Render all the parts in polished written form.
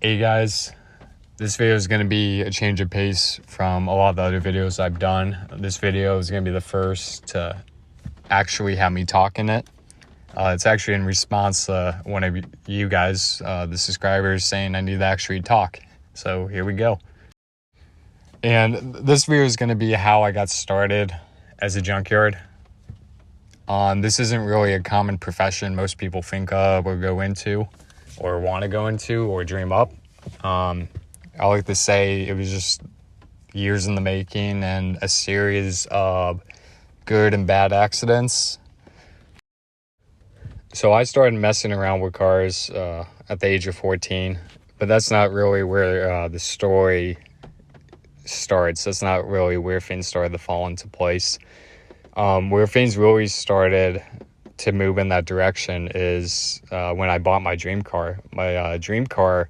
Hey guys, this video is going to be a change of pace from a lot of the other videos I've done. This video is going to be the first to actually have me talk in it. It's actually in response to one of you guys, the subscribers, saying I need to actually talk. So here we go. And this video is going to be how I got started as a junkyard. This isn't really a common profession most people think of or go into or want to go into or dream up. I like to say it was just years in the making and a series of good and bad accidents. So I started messing around with cars at the age of 14, but that's not really where the story starts. That's not really where things started to fall into place. Where things really started to move in that direction is when I bought my dream car. My dream car,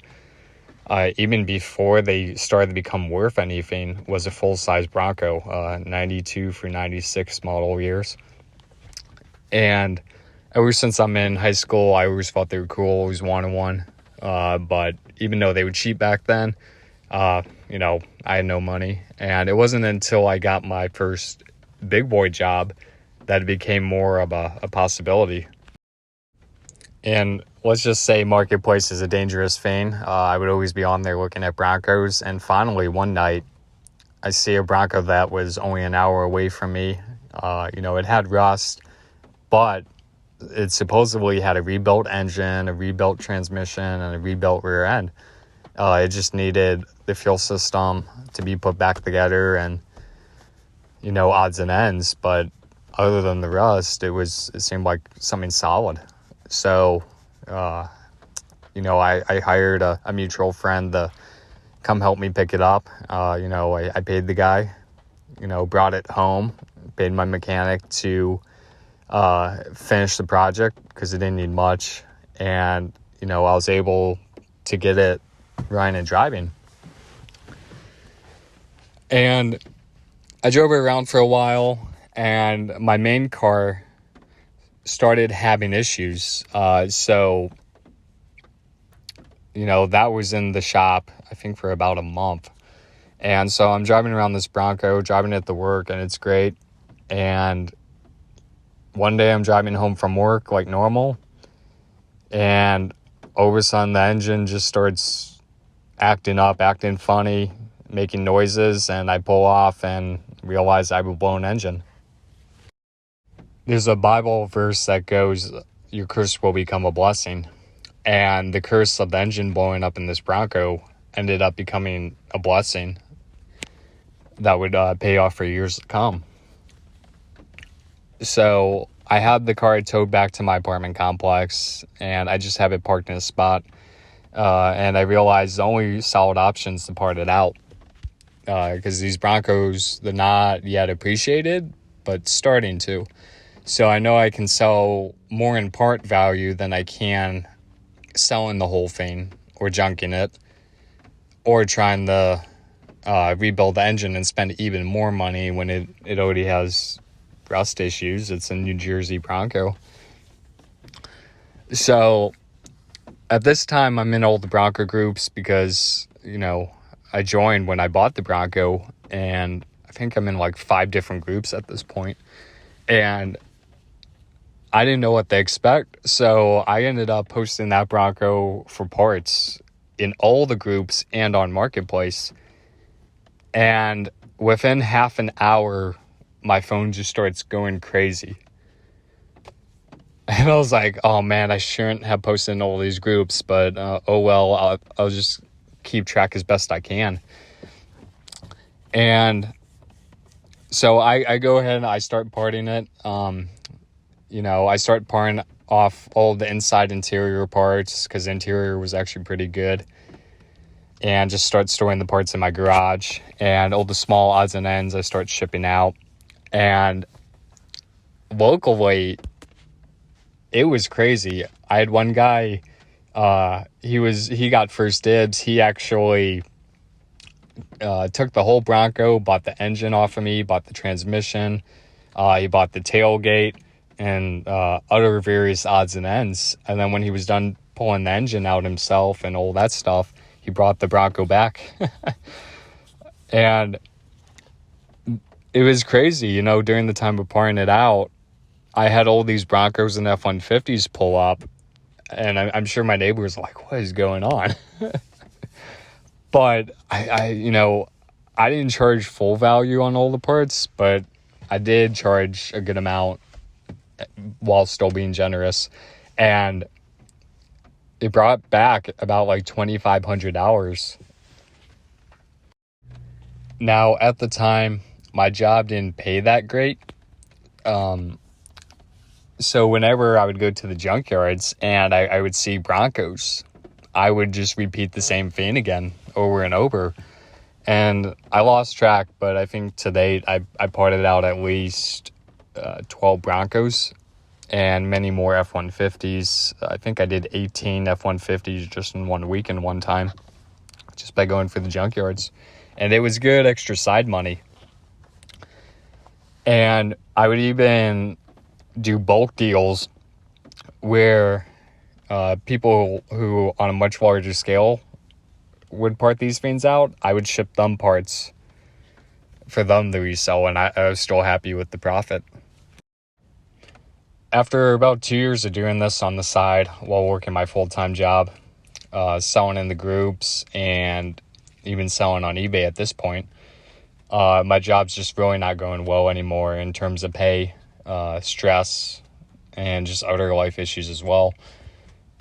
even before they started to become worth anything, was a full-size Bronco, 92 through 96 model years. And ever since I'm in high school, I always thought they were cool, always wanted one. But even though they were cheap back then, I had no money. And it wasn't until I got my first big boy job that it became more of a possibility. And let's just say marketplace is a dangerous thing. I would always be on there looking at Broncos, and finally one night I see a Bronco that was only an hour away from me. It had rust, but it supposedly had a rebuilt engine, a rebuilt transmission, and a rebuilt rear end. It just needed the fuel system to be put back together and odds and ends, but other than the rust, it seemed like something solid. So, I hired a mutual friend to come help me pick it up. I paid the guy, brought it home, paid my mechanic to finish the project because it didn't need much. And, I was able to get it running and driving. And I drove it around for a while, and my main car started having issues. So that was in the shop, I think, for about a month. And so I'm driving around this Bronco, driving it to work, and it's great. And one day I'm driving home from work like normal, and all of a sudden the engine just starts acting up, acting funny, making noises, and I pull off and realize I have a blown engine. There's a Bible verse that goes, your curse will become a blessing. And the curse of the engine blowing up in this Bronco ended up becoming a blessing that would pay off for years to come. So I had the car towed back to my apartment complex, and I just have it parked in a spot. And I realized the only solid option is to part it out. Because these Broncos, they're not yet appreciated, but starting to. So I know I can sell more in part value than I can selling the whole thing or junking it or trying to rebuild the engine and spend even more money when it already has rust issues. It's a New Jersey Bronco. So at this time, I'm in all the Bronco groups because, I joined when I bought the Bronco, and I think I'm in like 5 different groups at this point. And I didn't know what to expect, so I ended up posting that Bronco for parts in all the groups and on Marketplace. And within half an hour, my phone just starts going crazy. And I was like, oh man, I shouldn't have posted in all these groups, but oh well, I'll just keep track as best I can. And so I go ahead and I start parting it. I start parting off all the inside interior parts because the interior was actually pretty good, and just start storing the parts in my garage, and all the small odds and ends I start shipping out. And locally, it was crazy. I had one guy, he got first dibs. He actually took the whole Bronco, bought the engine off of me, bought the transmission, he bought the tailgate, and other various odds and ends. And then when he was done pulling the engine out himself and all that stuff, he brought the Bronco back. And it was crazy, you know, during the time of pouring it out, I had all these Broncos and F-150s pull up, and I'm sure my neighbor was like, what is going on? But I you know, I didn't charge full value on all the parts, but I did charge a good amount while still being generous. And it brought back about like $2,500. Now, at the time, my job didn't pay that great. So whenever I would go to the junkyards and I would see Broncos, I would just repeat the same thing again over and over. And I lost track, but I think to date I parted out at least 12 Broncos and many more F-150s. I think I did 18 F-150s just in 1 week and one time, just by going for the junkyards. And it was good extra side money. And I would even do bulk deals where people who on a much larger scale would part these things out. I would ship them parts for them to resell, and I was still happy with the profit. After about 2 years of doing this on the side while working my full-time job, selling in the groups and even selling on eBay at this point, my job's just really not going well anymore in terms of pay, stress, and just other life issues as well.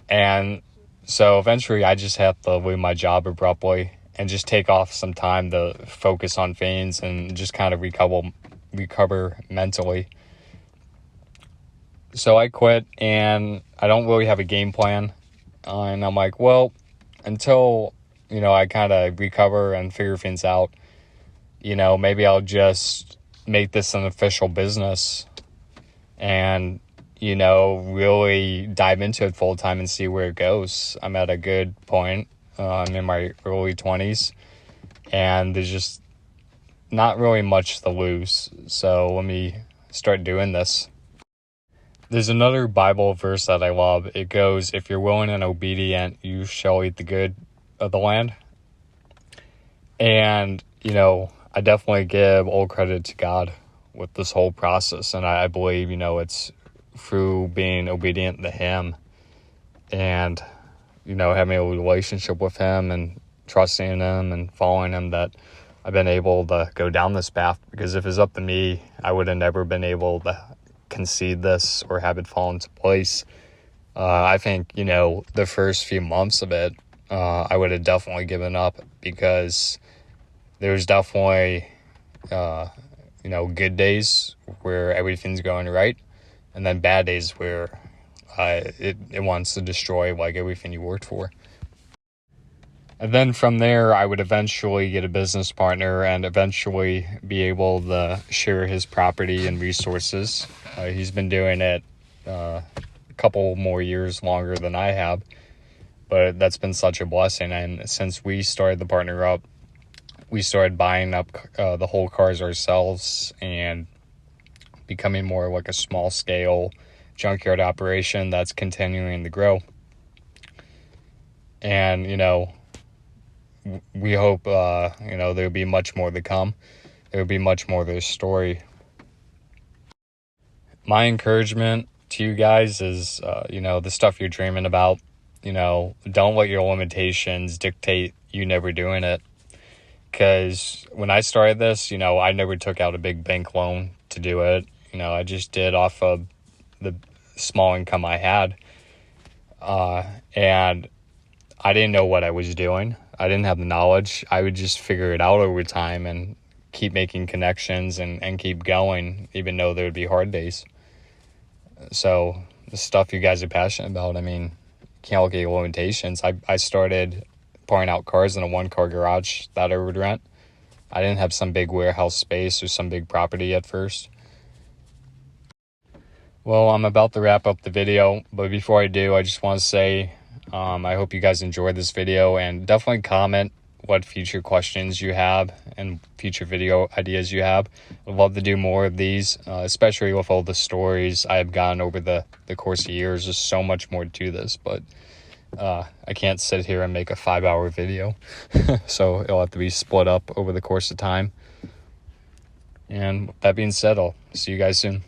And so eventually I just had to leave my job abruptly and just take off some time to focus on things and just kind of recover mentally. So I quit, and I don't really have a game plan. And I'm like, well, until, you know, I kind of recover and figure things out, you know, maybe I'll just make this an official business and, you know, really dive into it full time and see where it goes. I'm at a good point. I'm in my early 20s, and there's just not really much to lose. So let me start doing this. There's another Bible verse that I love. It goes, if you're willing and obedient, you shall eat the good of the land. And, you know, I definitely give all credit to God with this whole process. And I believe, you know, it's through being obedient to Him and, you know, having a relationship with Him and trusting in Him and following Him that I've been able to go down this path. Because if it's up to me, I would have never been able to concede this or have it fall into place. I think, you know, the first few months of it, I would have definitely given up, because there's definitely, you know, good days where everything's going right, and then bad days where it wants to destroy like everything you worked for. And then from there, I would eventually get a business partner and eventually be able to share his property and resources. He's been doing it a couple more years longer than I have, but that's been such a blessing. And since we started the partner up, we started buying up the whole cars ourselves and becoming more like a small scale junkyard operation that's continuing to grow. And, you know, we hope, you know, there'll be much more to come. There'll be much more to this story. My encouragement to you guys is, you know, the stuff you're dreaming about, you know, don't let your limitations dictate you never doing it. Because when I started this, you know, I never took out a big bank loan to do it. You know, I just did off of the small income I had. And I didn't know what I was doing. I didn't have the knowledge. I would just figure it out over time and keep making connections and keep going, even though there would be hard days. So the stuff you guys are passionate about, I mean, can't look at your limitations. I started pouring out cars in a one-car garage that I would rent. I didn't have some big warehouse space or some big property at first. Well, I'm about to wrap up the video, but before I do, I just want to say I hope you guys enjoyed this video, and definitely comment what future questions you have and future video ideas you have. I'd love to do more of these, especially with all the stories I've gotten over the course of years. There's so much more to this, but I can't sit here and make a 5-hour video. So it'll have to be split up over the course of time. And with that being said, I'll see you guys soon.